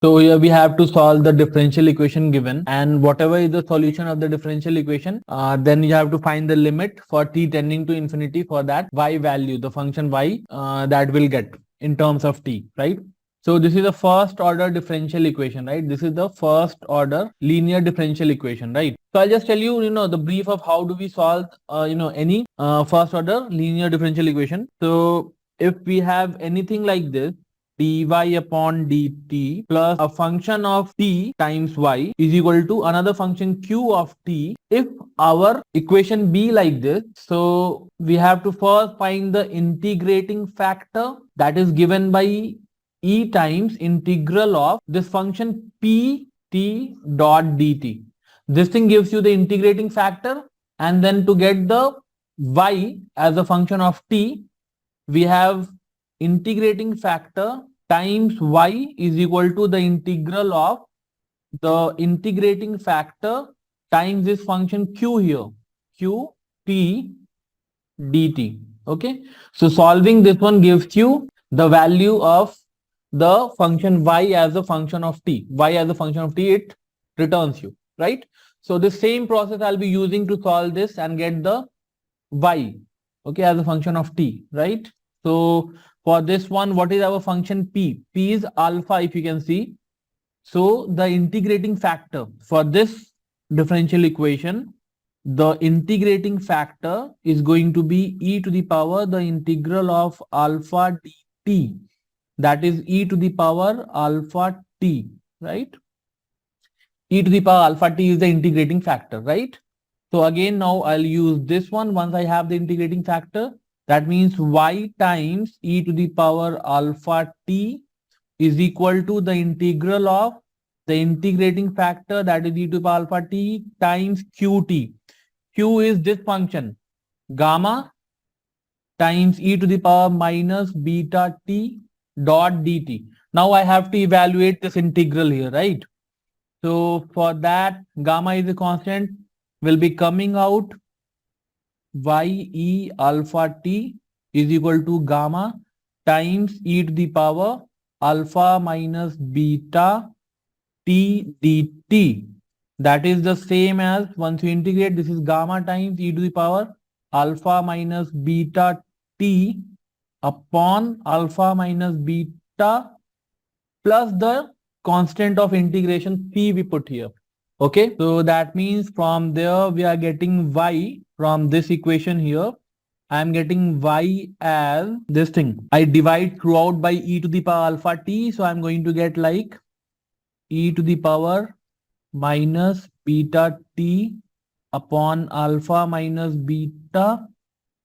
So here we have to solve the differential equation given, and whatever is the solution of the differential equation, then you have to find the limit for t tending to infinity for that y value, the function y that will get in terms of t, right? So this is the first order differential equation, right? This is the first order linear differential equation, right? So I'll just tell you, the brief of how do we solve, any first order linear differential equation. So if we have anything like this, dy upon dt plus a function of t times y is equal to another function q of t. If our equation be like this, so we have to first find the integrating factor that is given by e times integral of this function p t dot dt. This thing gives you the integrating factor, and then to get the y as a function of t, we have integrating factor times y is equal to the integral of the integrating factor times this function q here, q t dt. Okay, so solving this one gives you the value of the function y as a function of t. Y as a function of t, it returns you, right? So the same process I'll be using to solve this and get the y, okay, as a function of t, right? So for this one, what is our function p? P is alpha, if you can see. So the integrating factor for this differential equation, the integrating factor is going to be e to the power the integral of alpha dt. That is e to the power alpha t, right? E to the power alpha t is the integrating factor, right? So again, now I'll use this one once I have the integrating factor. That means y times e to the power alpha t is equal to the integral of the integrating factor, that is e to the power alpha t times qt. Q is this function gamma times e to the power minus beta t dot dt. Now I have to evaluate this integral here, right? So for that, gamma is a constant, will be coming out ye alpha t is equal to gamma times e to the power alpha minus beta t dt. That is the same as, once you integrate, this is gamma times e to the power alpha minus beta t upon alpha minus beta plus the constant of integration p we put here. Okay, so that means from there we are getting y from this equation here. I am getting y as this thing. I divide throughout by e to the power alpha t. So I am going to get like e to the power minus beta t upon alpha minus beta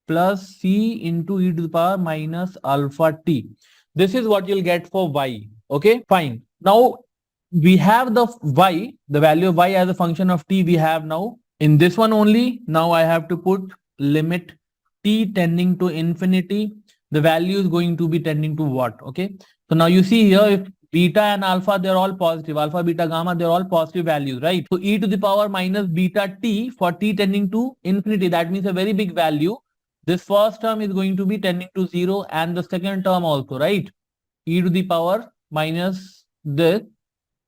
plus c into e to the power minus alpha t. This is what you'll get for y. Okay, fine. Now we have the y, the value of y as a function of t we have now in this one only. Now I have to put limit t tending to infinity. The value is going to be tending to what? Okay, so now you see here, if beta and alpha, they're all positive, alpha, beta, gamma, they're all positive values, right? So e to the power minus beta t for t tending to infinity, that means a very big value. This first term is going to be tending to 0 and the second term also, right? E to the power minus this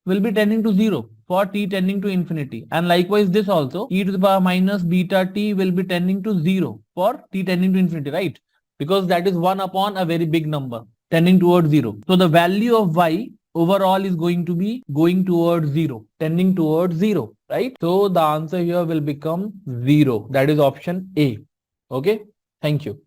will be tending to 0 for t tending to infinity, and likewise this also, e to the power minus beta t will be tending to 0 for t tending to infinity, right? Because that is 1 upon a very big number tending towards 0. So the value of y overall is going to be going towards 0, tending towards 0, right? So the answer here will become 0. That is option A. Okay, thank you.